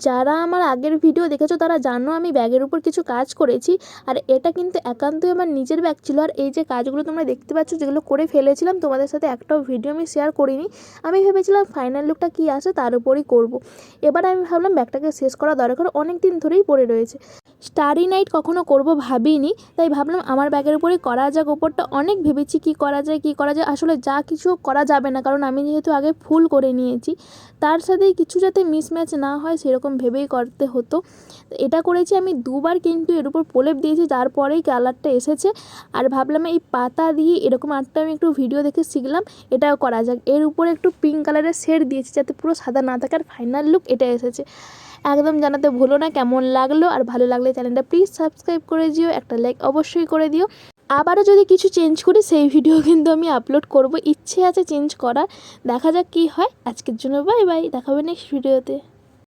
যারা আমার আগের ভিডিও দেখেছো তারা জানো আমি ব্যাগের উপর কিছু কাজ করেছি, আর এটা কিন্তু একান্তই আমার নিজের ব্যাগ ছিল। আর এই যে কাজগুলো তোমরা দেখতে পাচ্ছ যেগুলো করে ফেলেছিলাম, তোমাদের সাথে একটাও ভিডিও আমি শেয়ার করিনি। আমি ভেবেছিলাম ফাইনাল লুকটা কী আসে তার উপরই করব। এবার আমি ভাবলাম ব্যাগটাকে শেষ করা দরকার, অনেক দিন ধরেই পড়ে রয়েছে। স্টারি নাইট কখনো করব ভাবিনি, তাই ভাবলাম আমার ব্যাগের উপরে করা যাক। ওপরটা অনেক ভেবেছি কী করা যায় কী করা যায়, আসলে যা কিছু করা যাবে না, কারণ আমি যেহেতু আগে ফুল করে নিয়েছি, তার সাথে কিছু যাতে মিসম্যাচ না হয় সেরকম ভেবেই করতে হতো। এটা করেছি আমি দুবার, কিন্তু এর উপর প্রলেপ দিয়েছি, তারপরেই কালারটা এসেছে। আর ভাবলাম এই পাতা দিয়ে এরকম আর্টটা আমি একটু ভিডিও দেখে শিখলাম, এটাও করা যাক। এর উপরে একটু পিঙ্ক কালারের শেড দিয়েছি যাতে পুরো সাদা না থাকে, আর ফাইনাল লুক এটা এসেছে। একদম জানাতে ভুলো না কেমন লাগলো, আর ভালো লাগলে চ্যানেলটা প্লিজ সাবস্ক্রাইব করে দিও, একটা লাইক অবশ্যই করে দিও। আবারও যদি কিছু চেঞ্জ করি সেই ভিডিও কিন্তু আমি আপলোড করব, ইচ্ছে আছে চেঞ্জ করার, দেখা যাক কী হয়। আজকের জন্য বাই বাই, দেখা হবে নেক্সট ভিডিওতে।